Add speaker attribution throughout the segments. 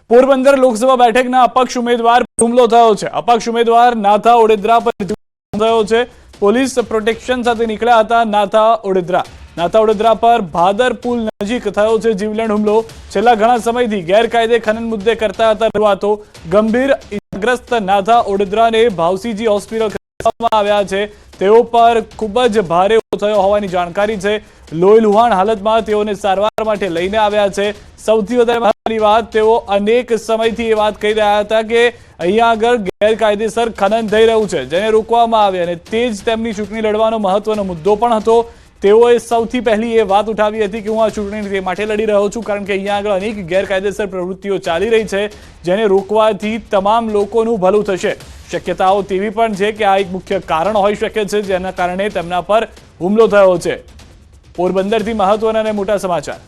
Speaker 1: પોરબંદર લોકસભા બેઠકના અપક્ષ ઉમેદવાર હુમલો થયો છે। અપક્ષ ઉમેદવાર નાથા ઓડેદરા પર થયો છે। પોલીસ પ્રોટેક્શન સાથે નીકળ્યા હતા નાથા ઓડેદરા પર ભાદર પુલ નજીક થયો છે જીવલેણ હુમલો। છેલ્લા ઘણા સમયથી ગેરકાયદે ખનન મુદ્દે કરતા હતા રજૂઆતો। ગંભીર ઇજાગ્રસ્ત નાથા ઓડેદરાને ભાવસીજી હોસ્પિટલ ખસેડવામાં આવ્યા છે। તેઓ પર ખૂબ જ ભારે થયો હોવાની જાણકારી છે। લોહી લુહાણ હાલતમાં તેઓને સારવાર માટે લઈને આવ્યા છે। સૌથી વધારે મહત્વની વાત, તેઓ અનેક સમયથી એ વાત કહી રહ્યા હતા કે અહીંયા આગળ ગેરકાયદેસર ખનન થઈ રહ્યું છે, જેને રોકવામાં આવે, અને તે જ તેમની ચૂંટણી લડવાનો મહત્વનો મુદ્દો પણ હતો। તેઓએ સૌથી પહેલી એ વાત ઉઠાવી હતી કે હું આ ચૂંટણી તે માટે લડી રહ્યો છું કારણ કે અહીંયા આગળ અનેક ગેરકાયદેસર પ્રવૃત્તિઓ ચાલી રહી છે, જેને રોકવાથી તમામ લોકોનું ભલું થશે। શક્યતાઓ તેવી પણ છે કે આ એક મુખ્ય કારણ હોઈ શકે છે જેના કારણે તેમના પર હુમલો થયો છે। પોરબંદરથી મહત્વના અને મોટા સમાચાર।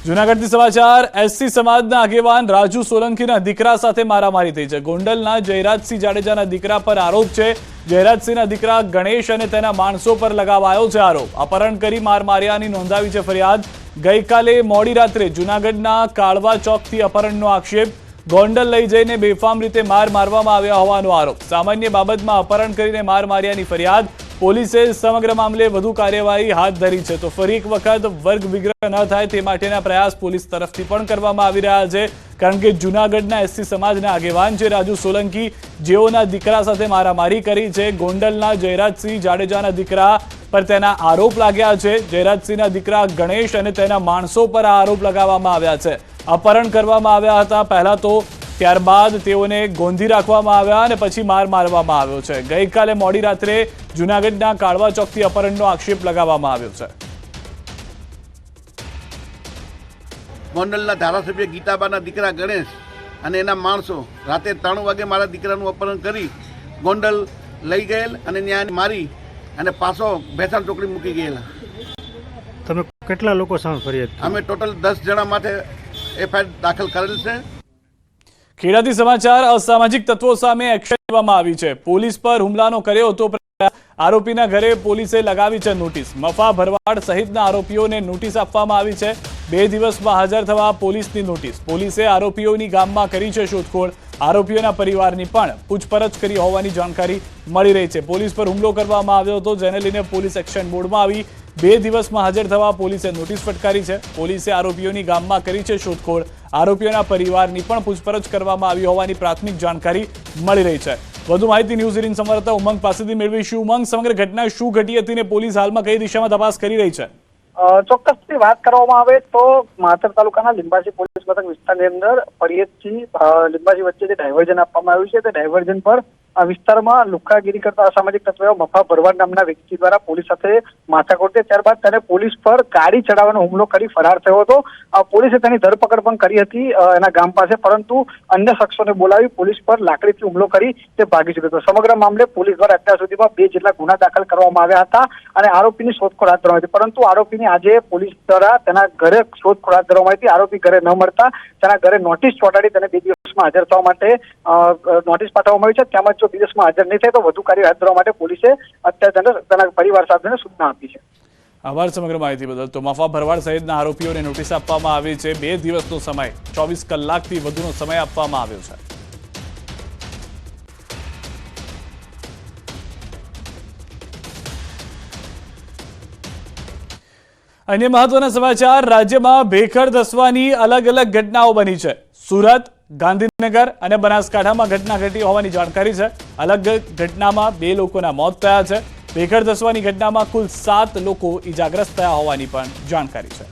Speaker 1: જૂનાગઢથી સમાચાર। એસસી સમાજના આગેવાન રાજુ સોલંકીના દીકરા સાથે મારામારી થઈ છે। ગોંડલના જયરાજસિંહ જાડેજાના દીકરા પર આરોપ છે। જયરાજસિંહના દીકરા ગણેશ અને તેના માણસો પર લગાવાયો છે આરોપ। અપહરણ કરી માર માર્યાની નોંધાવી છે ફરિયાદ। ગઈકાલે મોડી રાત્રે જૂનાગઢના કાળવા ચોકથી અપહરણનો આક્ષેપ। ગોંડલ લઈ જઈને બેફામ રીતે માર મારવામાં આવ્યા હોવાનો આરોપ। સામાન્ય બાબતમાં અપહરણ કરીને માર માર્યાની ફરિયાદ। પોલીસે સમગ્ર મામલે વધુ કાર્યવાહી હાથ ધરી છે। તો ફરી એક વખત વર્ગ વિગ્રહ ન થાય તે માટેના પ્રયાસ પોલીસ તરફથી પણ કરવામાં આવી રહ્યા છે, કારણ કે જૂનાગઢના એસસી સમાજના આગેવાન છે રાજુ સોલંકી, જેઓના દીકરા સાથે મારામારી કરી છે। ગોંડલના જયરાજસિંહ જાડેજાના દીકરા પર તેના આરોપ લાગ્યા છે। જયરાજસિંહના દીકરા ગણેશ અને તેના માણસો પર આ આરોપ લગાવવામાં આવ્યા છે। અપહરણ કરવામાં આવ્યા હતા પહેલા તો, ત્યારબાદ તેઓને ગોંધી રાખવામાં આવ્યા અને પછી માર મારવામાં આવ્યો છે। ગઈકાલે મોડી રાત્રે જૂનાગઢના કાળવા ચોકથી અપહરણનો આક્ષેપ લગાવવામાં આવ્યો છે।
Speaker 2: ગોંડલના ધારાસભ્ય ગીતાબાના દીકરા ગણેશ અને એના માણસો રાતે 3 વાગે મારા દીકરાનું અપહરણ કરી ગોંડલ લઈ ગયેલ અને ત્યાં મારી અને પાછો ભેસાણ ચોકડી મૂકી ગયેલા।
Speaker 3: તમે કેટલા લોકો સામે ફરિયાદ?
Speaker 2: અમે ટોટલ 10 જણા માટે એફઆઈઆર દાખલ કરેલ છે।
Speaker 1: ખેડાથી સમાચાર। અસામાજિક તત્વો સામે એક્શન લેવામાં આવી છે। પોલીસ પર હુમલાનો કર્યો હતો આરોપીના ઘરે પોલીસે લગાવી છે નોટિસ। મફા ભરવાડ સહિતના આરોપીઓને નોટિસ આપવામાં આવી છે। 2 દિવસમાં હાજર થવા પોલીસની નોટિસ। પોલીસે આરોપીઓની ગામમાં કરી છે શોધખોળ। આરોપીઓના પરિવારની પણ પૂછપરછ કરી હોવાની જાણકારી મળી રહી છે। પોલીસ પર હુમલો કરવામાં આવ્યો હતો, જેને લઈને પોલીસ એક્શન મોડમાં આવી। 2 દિવસમાં હાજર થવા પોલીસે નોટિસ ફટકારી છે। પોલીસે આરોપીઓની ગામમાં કરી છે શોધખોળ। આરોપીઓના પરિવારની પણ પૂછપરછ કરવામાં આવી હોવાની પ્રાથમિક જાણકારી મળી રહી છે। વધુ માહિતી ન્યૂઝ 18 સંવાદદાતા ઉમંગ પાસેથી મેળવીશું। ઉમંગ, સમગ્ર ઘટના શું ઘટી હતી ને પોલીસ હાલમાં કઈ દિશામાં તપાસ કરી રહી છે?
Speaker 4: ચોક્કસથી વાત કરવામાં આવે તો માતર તાલુકાના લીંબાસી પોલીસ મથક વિસ્તારની અંદર ફરિયાદથી લીંબાસી વચ્ચે જે ડાયવર્ઝન આપવામાં આવ્યું છે, તે ડાયવર્ઝન પર આ વિસ્તારમાં લુખ્ખાગીરી કરતા અસામાજિક તત્વો મફા ભરવાડ નામના વ્યક્તિ દ્વારા પોલીસ સાથે માથાકૂટ થઈ। ત્યારબાદ તેને પોલીસ પર ગાડી ચડાવવાનો હુમલો કરી ફરાર થયો હતો। પોલીસે તેની ધરપકડ પણ કરી હતી એના ગામ પાસે, પરંતુ અન્ય શખ્સોને બોલાવી પોલીસ પર લાકડીથી હુમલો કરી તે ભાગી છૂટ્યો હતો। સમગ્ર મામલે પોલીસ દ્વારા અત્યાર સુધીમાં 2 જેટલા ગુના દાખલ કરવામાં આવ્યા હતા અને આરોપીની શોધખોળ હાથ ધરવામાં હતી, પરંતુ આરોપીની આજે પોલીસ દ્વારા તેના ઘરે શોધખોળ હાથ ધરવામાં આવી। આરોપી ઘરે ન મળતા તેના ઘરે નોટિસ ચોંટાડી તેને 2 દિવસમાં હાજર થવા માટે નોટિસ પાઠવવામાં આવી છે। તેમજ જો 2 દિવસમાં હાજર નહીં થાય તો વધુ કાર્ય હાથ ધરવા માટે પોલીસે અત્યારે તેના પરિવાર સાથેને સૂચના આપી છે।
Speaker 1: આભાર સમગ્ર માહિતી બદલ। તો મફા ભરવાડ સહિતના આરોપીઓને નોટિસ આપવામાં આવી છે। 2 દિવસનો સમય, 24 કલાકથી વધુનો સમય આપવામાં આવ્યો છે। અન્ય મહત્વના સમાચાર। રાજ્યમાં ભેખડ ધસવાની અલગ અલગ ઘટનાઓ બની છે। સુરત, ગાંધીનગર અને બનાસકાંઠામાં ઘટના ઘટી હોવાની જાણકારી છે। અલગ ઘટનામાં 2 લોકોના મોત થયા છે। ભેખડ ધસવાની ઘટનામાં કુલ 7 લોકો ઈજાગ્રસ્ત થયા હોવાની પણ જાણકારી છે।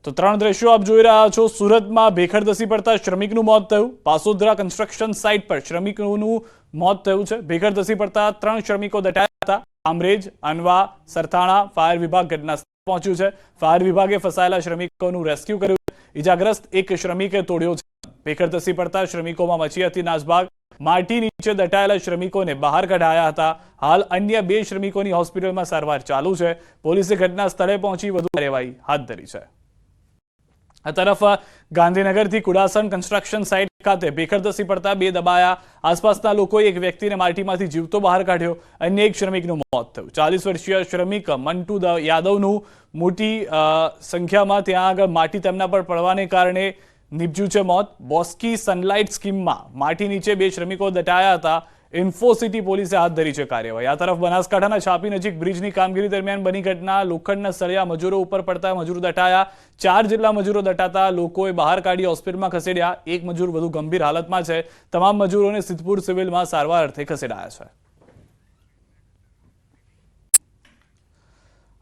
Speaker 1: તો 3 દ્રશ્યો આપ જોઈ રહ્યા છો। સુરતમાં ભેખડ ધસી પડતા શ્રમિકનું મોત થયું। પાસોદરા કન્સ્ટ્રક્શન સાઇટ પર શ્રમિકોનું મોત થયું છે। ભેખડ ધસી પડતા 3 શ્રમિકો દટાયા હતા। કામરેજ, અનવા, સરથાણા ફાયર વિભાગ ઘટના સ્થળે પહોંચ્યું છે। ફાયર વિભાગે ફસાયેલા શ્રમિકોનું રેસ્ક્યુ કર્યું છે। ઈજાગ્રસ્ત એક શ્રમિકે તોડ્યો છે। ભેખડ ધસી પડતા શ્રમિકોમાં મચી હતી નાસભાગ। માટી નીચે દટાયેલા શ્રમિકોને બહાર કઢાયા હતા। હાલ અન્ય 2 શ્રમિકોની હોસ્પિટલમાં સારવાર ચાલુ છે। પોલીસે ઘટના સ્થળે પહોંચી વધુ કાર્યવાહી હાથ ધરી છે। આ તરફ ગાંધીનગરથી કુડાસણ કન્સ્ટ્રક્શન સાઇટ ખાતે ભેખડ ધસી પડતા બે દબાયા. આસપાસના લોકોએ એક વ્યક્તિને માટીમાંથી જીવતો બહાર કાઢ્યો. અન્ય એક શ્રમિકનું મોત થયું. 40 વર્ષીય શ્રમિક મંટુ યાદવનું મોટી સંખ્યામાં ત્યાં આગળ માટી તેમના પર પડવાને કારણે નીપજ્યું છે મોત. બોસ્કી સનલાઇટ સ્કીમમાં માટી નીચે બે શ્રમિકો દટાયા હતા. ઇન્ફોસિટી પોલીસે હાથ ધરી છે કાર્યવાહી. આ તરફ બનાસકાંઠાના છાપી નજીક બ્રિજની કામગીરી દરમિયાન બની ઘટના. લોખંડના સળિયા મજૂરો ઉપર પડતા મજૂરો દટાયા. 4 જેટલા મજૂરો દટાતા લોકોએ બહાર કાઢી હોસ્પિટલમાં ખસેડ્યા. એક મજૂર વધુ ગંભીર હાલતમાં છે. તમામ મજૂરોને સિદ્ધપુર સિવિલમાં સારવાર અર્થે ખસેડાયા છે.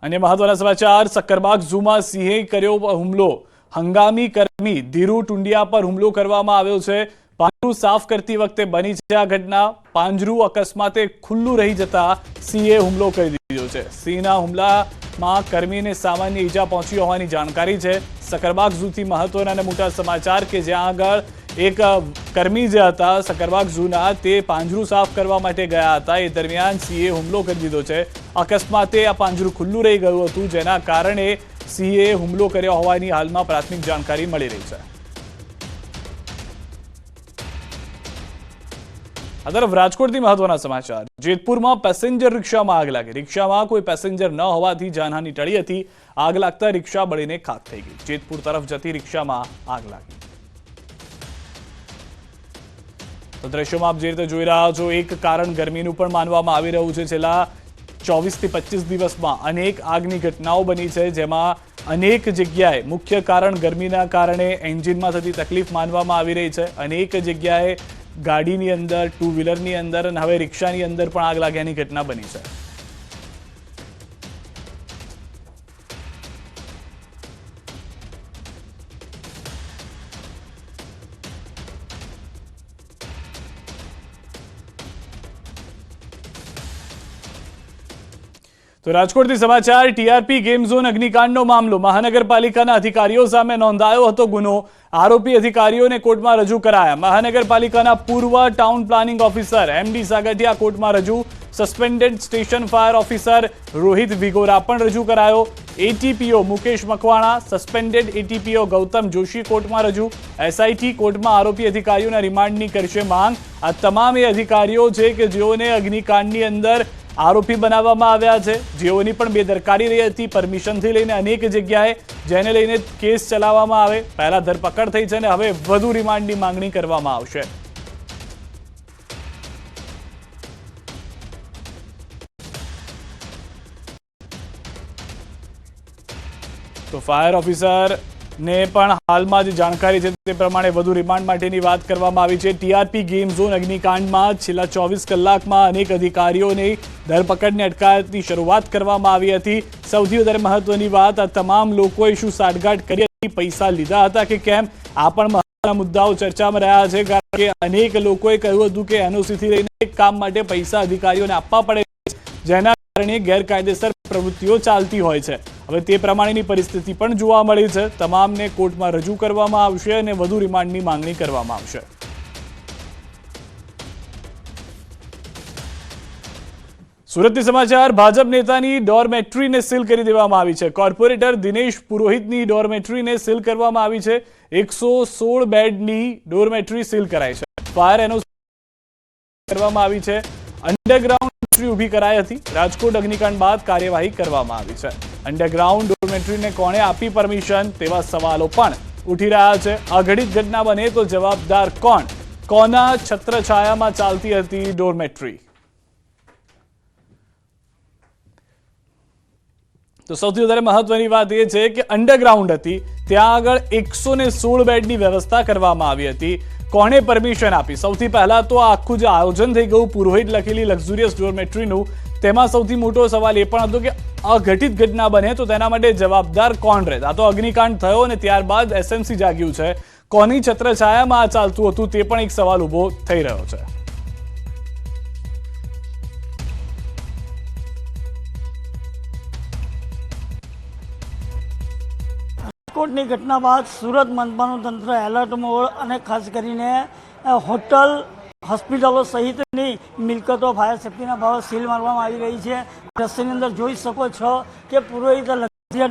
Speaker 1: અન્ય મહત્વના સમાચાર. સક્કરબાગ ઝૂમાં સિંહે કર્યો હુમલો. હંગામી કર્મી ધીરુ ટુંડિયા પર હુમલો કરવામાં આવ્યો છે. પાંજરું સાફ કરતી વખતે બની છે આ ઘટના. પાંજરું અકસ્માતે ખુલ્લું રહી જતા સિંહે હુમલો કરી દીધો છે. સિંહના હુમલામાં કર્મીને સામાન્ય ઈજા પહોંચી હોવાની જાણકારી છે. સક્કરબાગ ઝૂથી મહત્વના અને મોટા સમાચાર કે જ્યાં આગળ એક કર્મી જે હતા સક્કરબાગ ઝૂના તે પાંજરું સાફ કરવા માટે ગયા હતા. એ દરમિયાન સિંહે હુમલો કરી દીધો છે. અકસ્માતે આ પાંજરું ખુલ્લું રહી ગયું હતું, જેના કારણે સિંહે હુમલો કર્યો હોવાની હાલમાં પ્રાથમિક જાણકારી મળી રહી છે. આ તરફ રાજકોટથી મહત્વના સમાચાર. જેતપુરમાં પેસેન્જર રિક્ષામાં આગ લાગી. રિક્ષામાં કોઈ પેસેન્જર ન હોવાથી જાનહાની ટળી હતી. આગ લાગતા રિક્ષા બળીને ખાખ થઈ ગઈ. જેતપુર તરફ જતી રિક્ષામાં આગ લાગી. તો દ્રશ્યોમાં આપ જે રીતે જોઈ રહ્યા છો, એક કારણ ગરમીનું પણ માનવામાં આવી રહ્યું છે. છેલ્લા 24 થી 25 દિવસમાં અનેક આગની ઘટનાઓ બની છે, જેમાં અનેક જગ્યાએ મુખ્ય કારણ ગરમીના કારણે એન્જિનમાં થતી તકલીફ માનવામાં આવી રહી છે. અનેક જગ્યાએ ગાડીની અંદર, ટુ વ્હીલરની અંદર અને હવે રિક્ષાની અંદર પણ આગ લાગ્યાની ઘટના બની છે. તો રાજકોટથી સમાચાર. ટીઆરપી ગેમ ઝોન અગ્નિકાંડનો મામલો. મહાનગરપાલિકાના અધિકારીઓ સામે નોંધાયો હતો ગુનો. આરોપી અધિકારીઓને કોર્ટમાં રજૂ કરાયા. મહાનગરપાલિકાના પૂર્વ town planning officer MD Sagathiya કોર્ટમાં રજૂ. Suspended station fire officer Rohit Vigora પણ રજૂ કરાયો. ATPO Mukesh Makwana, suspended ATPO Gautam Joshi કોર્ટમાં રજૂ. એસઆઈટી કોર્ટમાં આરોપી અધિકારીઓના રિમાન્ડની કરશે માંગ. આ તમામ એ અધિકારીઓ છે કે જેઓને અગ્નિકાંડની અંદર આરોપી બનાવવામાં આવ્યા છે, જેઓની પણ બેદરકારી રહી હતી. પરમિશનથી લઈને અનેક જગ્યાએ જેને લઈને કેસ ચલાવવામાં આવે. પહેલા ધરપકડ થઈ છે અને હવે વધુ રિમાન્ડની માંગણી કરવામાં આવશે. તો ફાયર ઓફિસર ને પણ હાલમાં જે જાણકારી છે તે પ્રમાણે વધુ રિમાન્ડ માટેની વાત કરવામાં આવી છે. ટીઆરપી ગેમ ઝોન અગ્નિકાંડમાં છેલ્લા 24 કલાકમાં અનેક અધિકારીઓની ધરપકડની અટકાયતની શરૂઆત કરવામાં આવી હતી. સૌથી વધારે મહત્વની વાત, આ તમામ લોકોએ શું સાઠગાંઠ કરી હતી, પૈસા લીધા હતા કે કેમ, આ પણ મહત્વના મુદ્દાઓ ચર્ચામાં રહ્યા છે. કારણ કે અનેક લોકોએ કહ્યું હતું કે એનઓસીથી લઈને એક કામ માટે પૈસા અધિકારીઓને આપવા પડે, જેના કારણે ગેરકાયદેસર પ્રવૃત્તિઓ ચાલતી હોય છે. હવે તે પ્રમાણેની પરિસ્થિતિ પણ જોવા મળી છે. તમામને કોર્ટમાં રજૂ કરવામાં આવશે અને વધુ રિમાન્ડની માંગણી કરવામાં આવશે. સુરતથી સમાચાર. ભાજપ નેતાની ડોરમેટ્રીને સીલ કરી દેવામાં આવી છે. કોર્પોરેટર દિનેશ પુરોહિતની ડોરમેટ્રીને સીલ કરવામાં આવી છે. 116 બેડની ડોરમેટ્રી સીલ કરાઈ છે. ફાયર એનઓસી કરવામાં આવી છે. અંડરગ્રાઉન્ડ ઊભી કરાઈ હતી. રાજકોટ અગ્નિકાંડ બાદ કાર્યવાહી કરવામાં આવી છે. અંડરગ્રાઉન્ડ ડોરમેટ્રીને કોણે આપી પરમિશન, તેવા સવાલો પણ ઉઠી રહ્યા છે. અઘટિત ઘટના બને તો જવાબદાર કોણ? કોના છત્રછાયામાં ચાલતી હતી ડોરમેટ્રી? તો સૌથી વધારે મહત્વની વાત એ છે કે અંડરગ્રાઉન્ડ હતી, ત્યાં આગળ 116 બેડની વ્યવસ્થા કરવામાં આવી હતી. કોણે પરમિશન આપી? સૌથી પહેલા તો આ આખું જે આયોજન થઈ ગયું પુરોહિત લખેલી લક્ઝુરિયસ ડોરમેટ્રીનું, તેમાં સૌથી મોટો સવાલ એ પણ હતો કે અઘટિત ઘટના બને તો તેના માટે જવાબદાર કોણ રહે? આ તો અગ્નિકાંડ થયો અને ત્યારબાદ એસએમસી જાગ્યું છે. કોની છત્રછાયામાં આ ચાલતું હતું તે પણ એક સવાલ ઉભો થઈ રહ્યો છે.
Speaker 5: રાજકોટની ઘટના બાદ સુરત મનપાનું તંત્ર એલર્ટ મોડ અને ખાસ કરીને હોટલ, હોસ્પિટલો સહિતની મિલકતો ફાયર સેફ્ટીના ભાવે સીલ મારવામાં આવી રહી છે. દ્રશ્યની અંદર જોઈ શકો છો કે પુરોહિત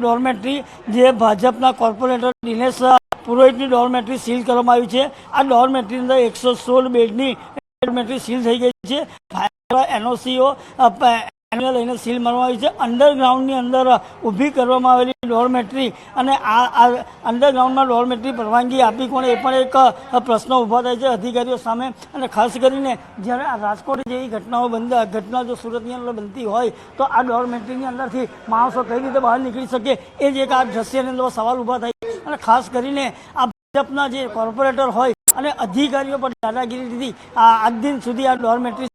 Speaker 5: ડોરમેટ્રી જે ભાજપના કોર્પોરેટર દિનેશ પુરોહિતની ડોરમેટરી સીલ કરવામાં આવી છે. આ ડોરમેટરીની અંદર 116 બેડની ડોરમેટરી સીલ થઈ ગઈ છે. ફાયર એનઓસીઓ એને લઈને સીલ મારવામાં આવી છે. અંડરગ્રાઉન્ડની અંદર ઊભી કરવામાં આવેલી ડોરમેટરી અને આ અંડરગ્રાઉન્ડમાં ડોરમેટરી પરવાનગી આપી કોણે એ પણ એક પ્રશ્ન ઊભો થાય છે અધિકારીઓ સામે. અને ખાસ કરીને જ્યારે આ રાજકોટ જેવી ઘટના જો સુરતની અંદર બનતી હોય તો આ ડોરમેટરીની અંદરથી માણસો કઈ રીતે બહાર નીકળી શકે એ જ એક આ દ્રશ્યની અંદર સવાલ ઊભા થાય. અને ખાસ કરીને આ ભાજપના જે કોર્પોરેટર હોય અને અધિકારીઓ પર દાદાગીરીથી આજ દિન સુધી આ ડોરમેટરી